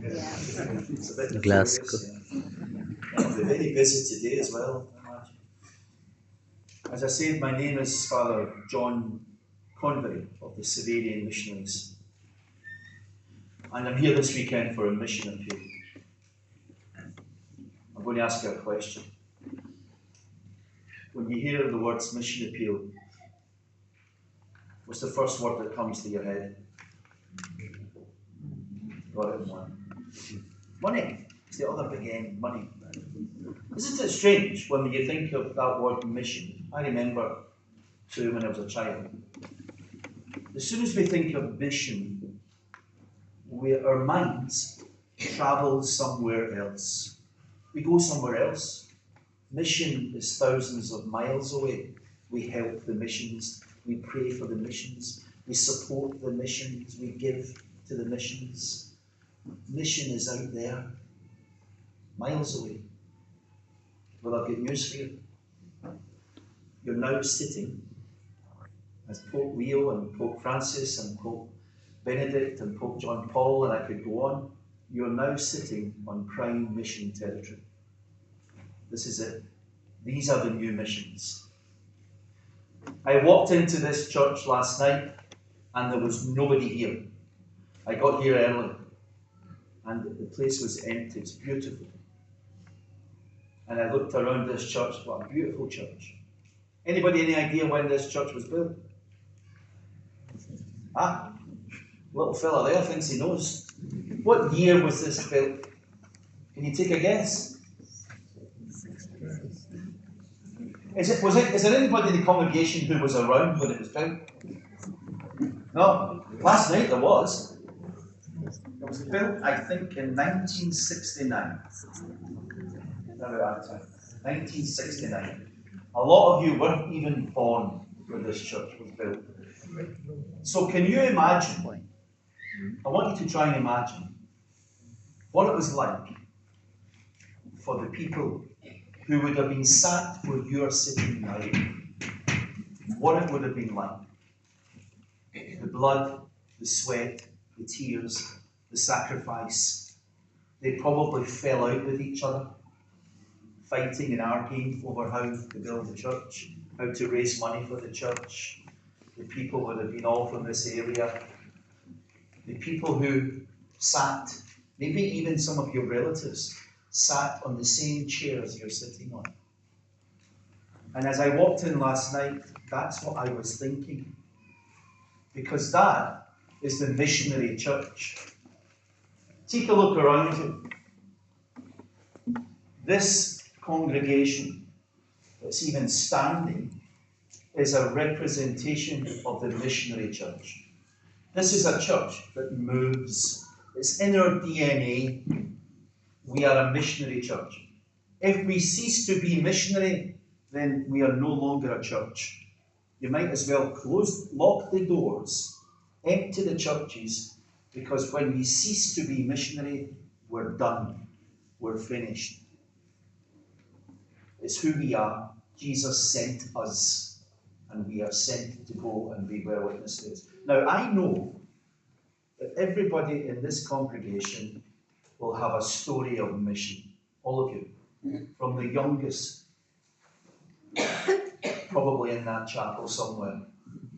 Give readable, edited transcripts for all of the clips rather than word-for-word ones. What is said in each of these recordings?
It's a bit Glasgow. I'll be very busy today as well, I imagine. As I said, my name is Father John Convery of the Xaverian Missionaries. And I'm here this weekend for a mission appeal. I'm going to ask you a question. When you hear the words mission appeal, what's the first word that comes to your head? Got it, one. Money. It's the other big end, money. Isn't it strange when you think of that word mission? I remember too when I was a child. As soon as we think of mission, our minds travel somewhere else. We go somewhere else. Mission is thousands of miles away. We help the missions. We pray for the missions. We support the missions. We give to the missions. Mission is out there, miles away. Well, I've got news for you. You're now sitting as Pope Leo and Pope Francis and Pope Benedict and Pope John Paul, and I could go on. You're now sitting on prime mission territory. This is it. These are the new missions. I walked into this church last night and there was nobody here. I got here early and the place was empty. It's beautiful. And I looked around this church. What a beautiful church. Anybody any idea when this church was built? Ah, little fella there thinks he knows. What year was this built? Can you take a guess? Is there anybody in the congregation who was around when it was built? No. Last night there was. It was built, I think, in 1969. 1969. A lot of you weren't even born when this church was built. So can you imagine? I want you to try and imagine what it was like for the people who would have been sat where you're sitting now. What it would have been like. The blood, the sweat, the tears, the sacrifice. They probably fell out with each other, fighting and arguing over how to build the church, how to raise money for the church. The people would have been all from this area. The people who sat, maybe even some of your relatives, sat on the same chairs you're sitting on. And as I walked in last night, that's what I was thinking. Because that is the missionary church. Take a look around you. This congregation that's even standing is a representation of the missionary church. This is a church that moves. It's in our DNA. We are a missionary church. If we cease to be missionary, then we are no longer a church. You might as well lock the doors, empty the churches, because when we cease to be missionary, we're done. We're finished. It's who we are. Jesus sent us, and we are sent to go and be bear witnesses. Now, I know that everybody in this congregation will have a story of mission. All of you. From the youngest, probably in that chapel somewhere.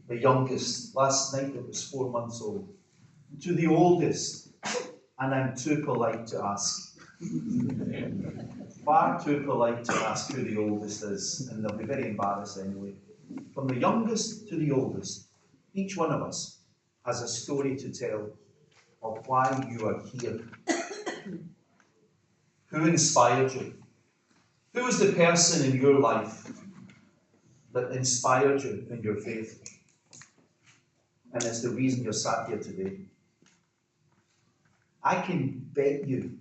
The youngest, last night it was 4 months old. To the oldest, and I'm too polite to ask. Far too polite to ask who the oldest is, and they'll be very embarrassed anyway. From the youngest to the oldest, each one of us has a story to tell of why you are here. Who inspired you? Who was the person in your life that inspired you in your faith? And it's the reason you're sat here today. I can bet you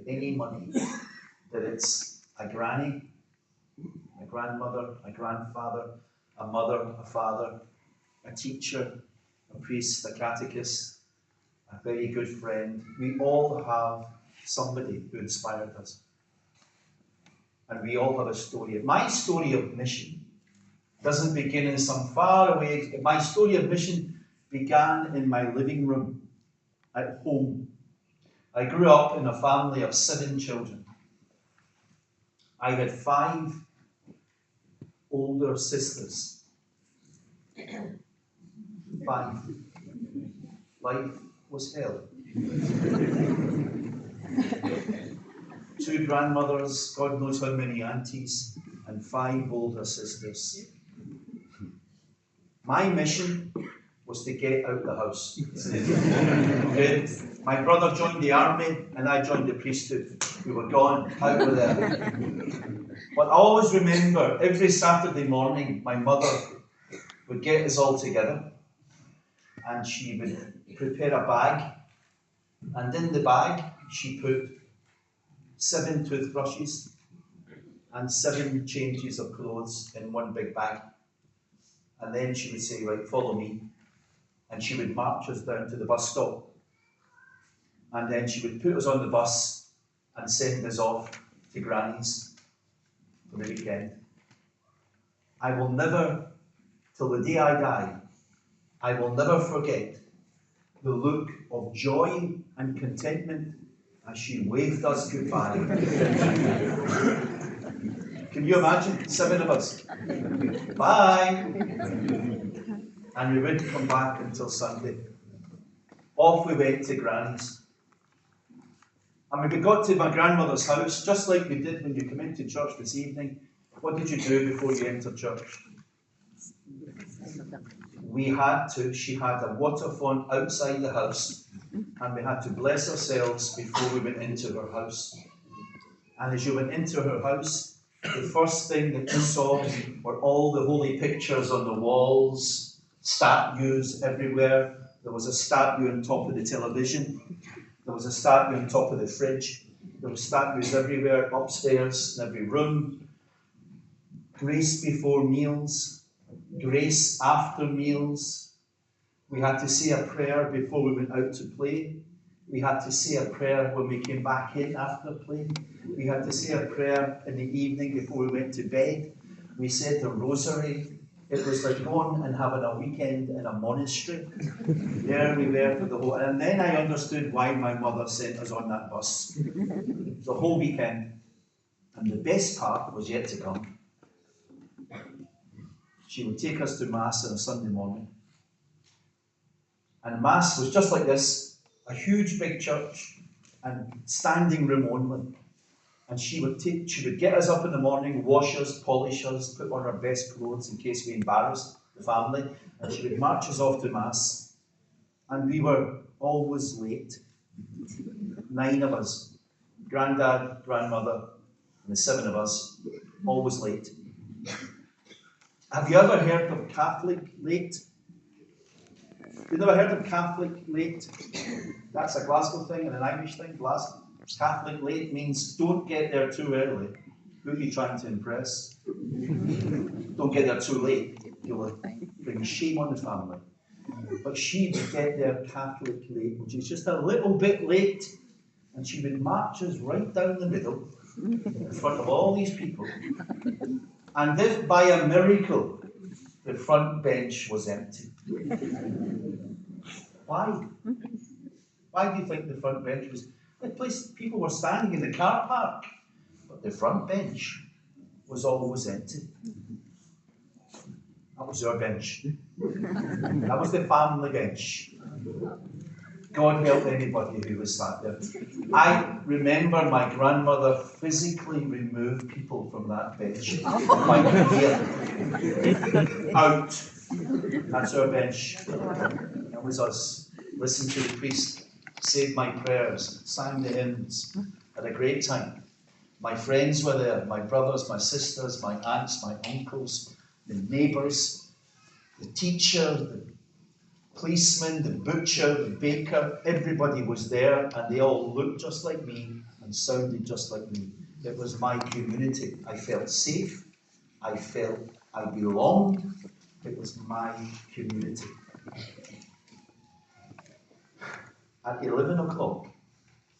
any money that it's a granny, a grandmother, a grandfather, a mother, a father, a teacher, a priest, a catechist, a very good friend. We all have somebody who inspired us. And we all have a story. My story of mission doesn't begin in some far away. My story of mission began in my living room at home. I grew up in a family of 7 children. I had 5 older sisters. 5. Life was hell. 2 grandmothers, God knows how many aunties, and 5 older sisters. My mission was to get out the house. Okay? My brother joined the army and I joined the priesthood. We were gone, out of there. But I always remember every Saturday morning my mother would get us all together and she would prepare a bag, and in the bag she put 7 toothbrushes and 7 changes of clothes in one big bag. And then she would say, right, follow me. And she would march us down to the bus stop. And then she would put us on the bus and send us off to Granny's for the weekend. I will never, till the day I die, I will never forget the look of joy and contentment as she waved us goodbye. Can you imagine? 7 of us. Bye! And we wouldn't come back until Sunday. Off we went to Granny's. And when we got to my grandmother's house, just like we did when you come into church this evening, what did you do before you entered church? She had a water font outside the house, and we had to bless ourselves before we went into her house. And as you went into her house, the first thing that you saw were all the holy pictures on the walls, statues everywhere. There was a statue on top of the television. There was a statue on top of the fridge. There were statues everywhere, upstairs, in every room. Grace before meals, grace after meals. We had to say a prayer before we went out to play. We had to say a prayer when we came back in after play. We had to say a prayer in the evening before we went to bed. We said the rosary. It was like going and having a weekend in a monastery. There we were for the whole... And then I understood why my mother sent us on that bus. The whole weekend. And the best part was yet to come. She would take us to Mass on a Sunday morning. And Mass was just like this, a huge big church, and standing room only. And she would get us up in the morning, wash us, polish us, put on our best clothes in case we embarrassed the family, and she would march us off to Mass. And we were always late. 9 of us, Grandad, grandmother, and the 7 of us, always late. Have you ever heard of Catholic late? You never heard of Catholic late? That's a Glasgow thing and an Irish thing. Glasgow. Catholic late means don't get there too early. Who are you trying to impress? Don't get there too late. You'll bring shame on the family. But she would get there Catholic late, which is just a little bit late, and she would march us right down the middle in front of all these people. And if by a miracle the front bench was empty. Why? Why do you think the front bench was? The place people were standing in the car park, but the front bench was always empty. That was our bench. That was the family bench. God help anybody who was sat there. I remember my grandmother physically removed people from that bench. Like here. Out. That's our bench. That was us. Listened to the priest, said my prayers, sang the hymns, had a great time. My friends were there, my brothers, my sisters, my aunts, my uncles, the neighbours, the teacher, the policeman, the butcher, the baker, everybody was there, and they all looked just like me and sounded just like me. It was my community. I felt safe. I felt I belonged. It was my community. At 11 o'clock,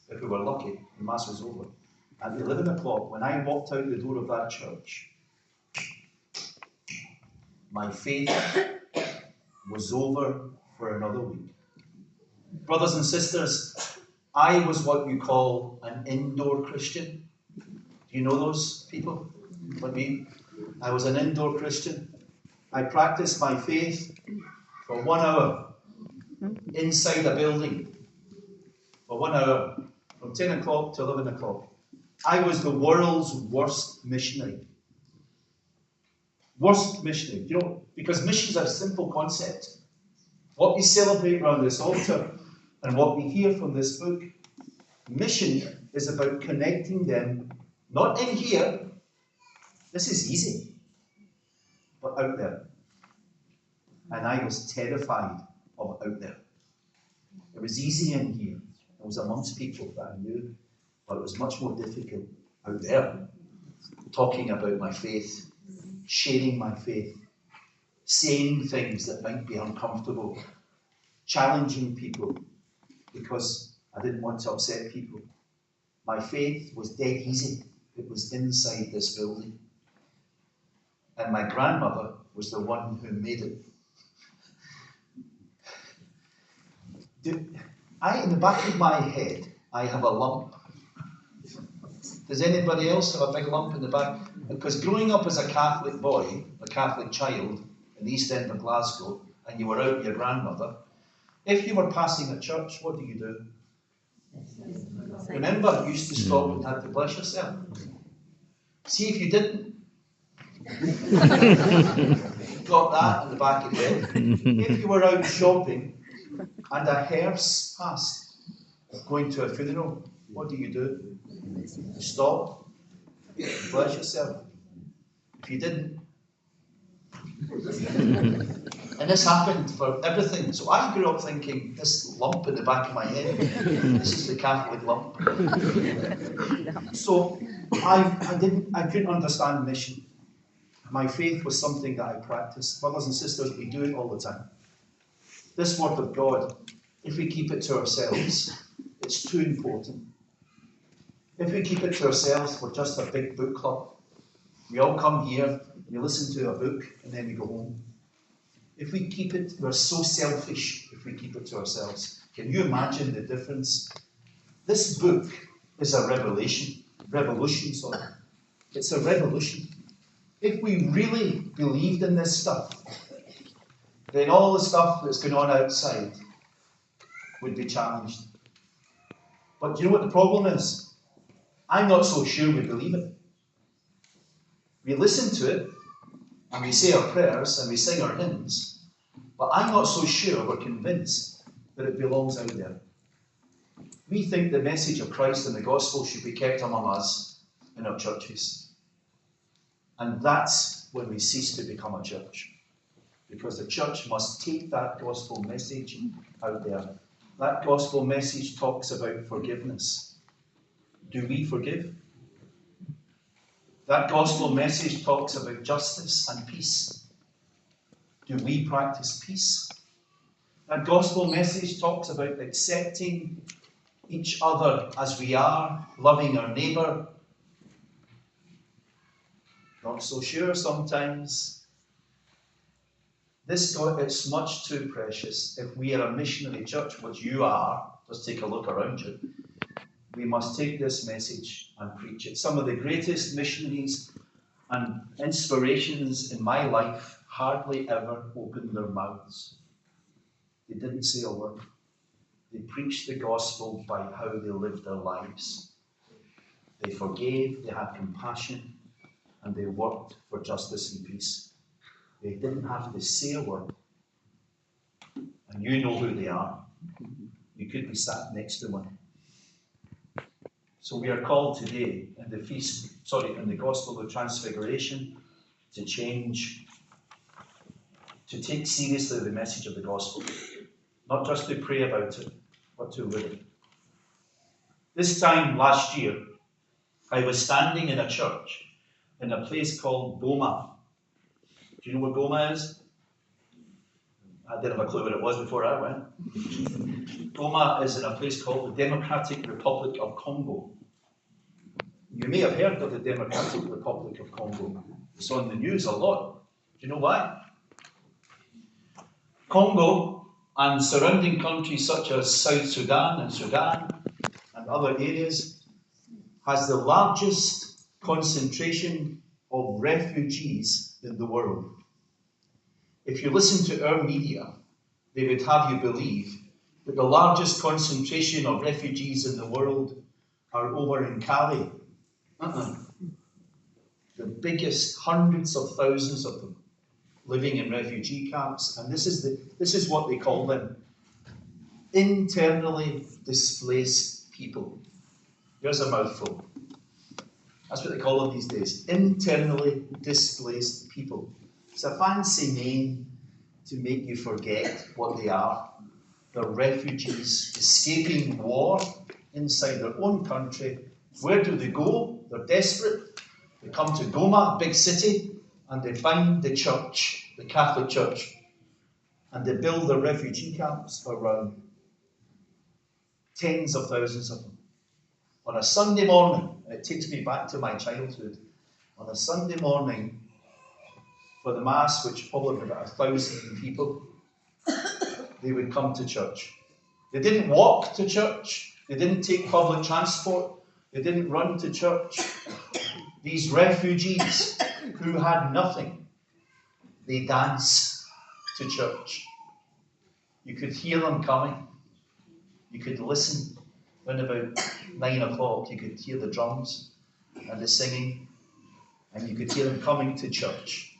if we were lucky, the Mass was over. At 11 o'clock, when I walked out the door of that church, my faith was over for another week. Brothers and sisters, I was what you call an indoor Christian. Do you know those people? Like me? I was an indoor Christian. I practiced my faith for 1 hour inside a building. For 1 hour, from 10 o'clock to 11 o'clock. I was the world's worst missionary. Worst missionary. You know, because missions are a simple concept. What we celebrate around this altar and what we hear from this book, mission is about connecting them, not in here, this is easy, but out there. And I was terrified of out there. It was easy in here. I was amongst people that I knew, but it was much more difficult out there. Talking about my faith, sharing my faith, saying things that might be uncomfortable, challenging people because I didn't want to upset people. My faith was dead easy. It was inside this building. And my grandmother was the one who made it. In the back of my head, I have a lump. Does anybody else have a big lump in the back? Because growing up as a Catholic boy, a Catholic child, in the East End of Glasgow, and you were out with your grandmother, if you were passing a church, what do you do? Remember, you used to stop and had to bless yourself. See if you didn't. Got that in the back of the head. If you were out shopping and a hearse passed, going to a funeral, what do? You stop, bless yourself. If you didn't. And this happened for everything. So I grew up thinking, this lump in the back of my head, this is the Catholic lump. So I couldn't understand mission. My faith was something that I practiced. Brothers and sisters, we do it all the time. This word of God, if we keep it to ourselves, it's too important. If we keep it to ourselves, we're just a big book club. We all come here, we listen to a book, and then we go home. If we keep it, we're so selfish if we keep it to ourselves. Can you imagine the difference? This book is a revolution. It's a revolution. If we really believed in this stuff, then all the stuff that's going on outside would be challenged. But do you know what the problem is? I'm not so sure we believe it. We listen to it, and we say our prayers, and we sing our hymns, but I'm not so sure we're convinced that it belongs out there. We think the message of Christ and the gospel should be kept among us in our churches. And that's when we cease to become a church. Because the church must take that gospel message out there. That gospel message talks about forgiveness. Do we forgive? That gospel message talks about justice and peace. Do we practice peace? That gospel message talks about accepting each other as we are, loving our neighbour. Not so sure sometimes. This God, it's much too precious. If we are a missionary church, which you are, just take a look around you, we must take this message and preach it. Some of the greatest missionaries and inspirations in my life hardly ever opened their mouths. They didn't say a word. They preached the gospel by how they lived their lives. They forgave, they had compassion, and they worked for justice and peace. They didn't have to say a word. And you know who they are. You could be sat next to one. So we are called today in the Gospel of Transfiguration to change, to take seriously the message of the gospel. Not just to pray about it, but to live it. This time last year, I was standing in a church in a place called Boma. Do you know what Boma is? I didn't have a clue what it was before I went. Boma is in a place called the Democratic Republic of Congo. You may have heard of the Democratic Republic of Congo. It's on the news a lot. Do you know why? Congo And surrounding countries such as South Sudan and other areas has the largest concentration of refugees in the world. If you listen to our media, they would have you believe that the largest concentration of refugees in the world are over in Cali. The biggest, hundreds of thousands of them living in refugee camps, and this is what they call them: internally displaced people. Here's a mouthful. That's what they call them these days: internally displaced people. It's a fancy name to make you forget what they are. They're refugees escaping war inside their own country. Where do they go? They're desperate. They come to Goma, big city, and they find the church, the Catholic Church, and they build their refugee camps around. Tens of thousands of them. On a Sunday morning, and it takes me back to my childhood, on a Sunday morning for the Mass, which probably about 1,000 people, they would come to church. They didn't walk to church. They didn't take public transport. They didn't run to church. These refugees who had nothing, they danced to church. You could hear them coming. You could listen. When about 9 o'clock, you could hear the drums and the singing, and you could hear them coming to church.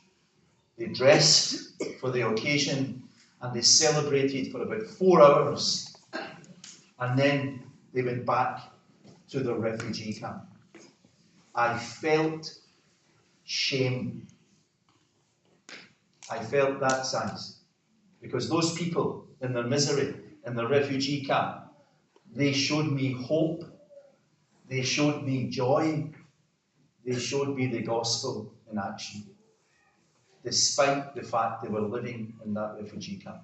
They dressed for the occasion, and they celebrated for about 4 hours, and then they went back to their refugee camp. I felt shame. I felt that size, because those people in their misery, in their refugee camp, they showed me hope, they showed me joy, they showed me the gospel in action, despite the fact they were living in that refugee camp.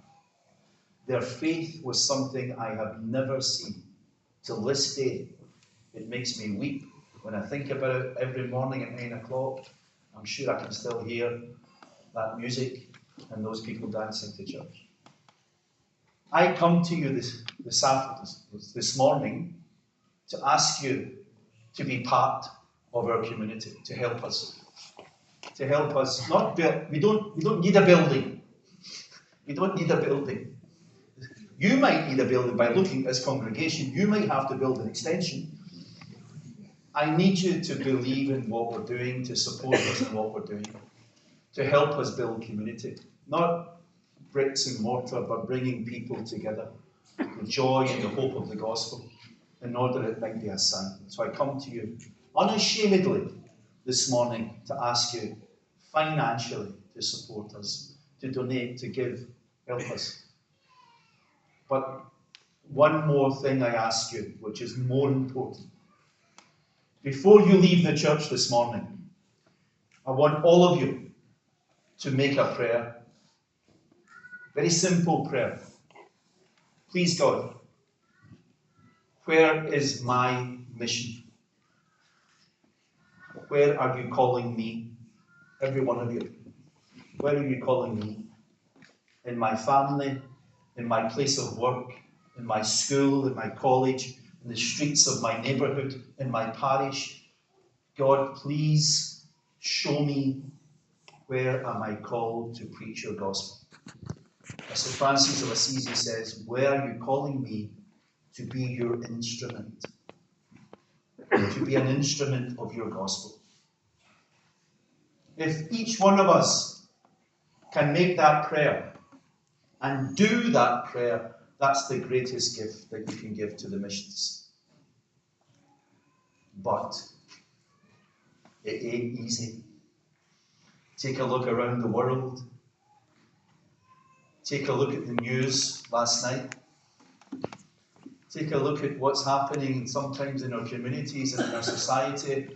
Their faith was something I have never seen. Till this day, it makes me weep when I think about it every morning at 9 o'clock. I'm sure I can still hear that music and those people dancing to church. I come to you this morning to ask you to be part of our community, to help us. To help us not build. We don't need a building. We don't need a building. You might need a building by looking at this congregation. You might have to build an extension. I need you to believe in what we're doing, to support us in what we're doing, to help us build community. Not bricks and mortar, but bringing people together, the joy and the hope of the gospel, in order it might be a sign. So I come to you unashamedly this morning to ask you financially to support us, to donate, to give, help us. But one more thing I ask you, which is more important. Before you leave the church this morning, I want all of you to make a prayer. Very simple prayer. Please, God, where is my mission? Where are you calling me? Every one of you. Where are you calling me? In my family, in my place of work, in my school, in my college, in the streets of my neighbourhood, in my parish. God, please show me, where am I called to preach your gospel? As St. Francis of Assisi says, where are you calling me to be your instrument? To be an instrument of your gospel. If each one of us can make that prayer and do that prayer, that's the greatest gift that you can give to the missions. But it ain't easy. Take a look around the world. Take a look at the news last night. Take a look at what's happening sometimes in our communities and in our society,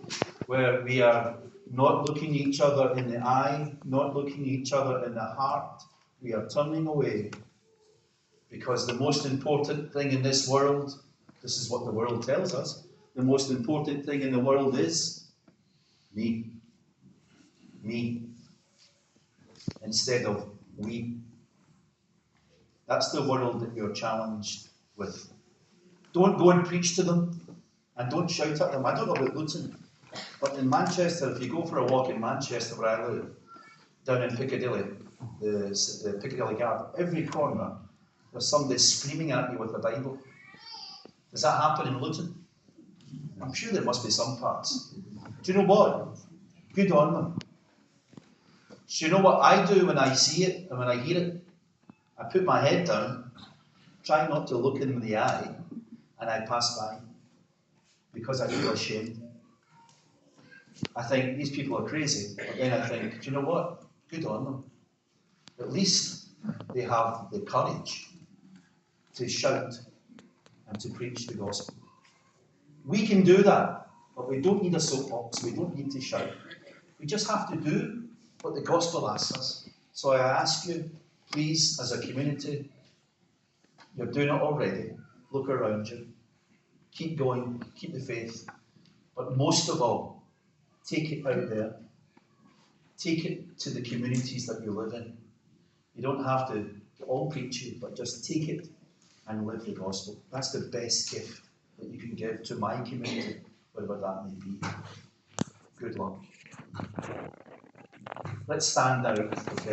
where we are not looking each other in the eye, not looking each other in the heart. We are turning away, because the most important thing in this world, this is what the world tells us, the most important thing in the world is me. Me. Instead of we. That's the world that you're challenged with. Don't go and preach to them, and don't shout at them. I don't know about Luton, but in Manchester, if you go for a walk in Manchester, where I live, down in Piccadilly, the Piccadilly Gap, every corner, there's somebody screaming at you with a Bible. Does that happen in Luton? I'm sure there must be some parts. Do you know what? Good on them. Do you know what I do when I see it and when I hear it? I put my head down, try not to look them in the eye, and I pass by because I feel ashamed. I think these people are crazy, but then I think, do you know what? Good on them. At least they have the courage to shout and to preach the gospel. We can do that, but we don't need a soapbox, we don't need to shout. We just have to do what the gospel asks us. So I ask you, please, as a community, you're doing it already, look around you, keep going, keep the faith, but most of all, take it out there. Take it to the communities that you live in. You don't have to all preach it, but just take it and live the gospel. That's the best gift that you can give to my community, whatever that may be. Good luck. Let's stand out. Okay.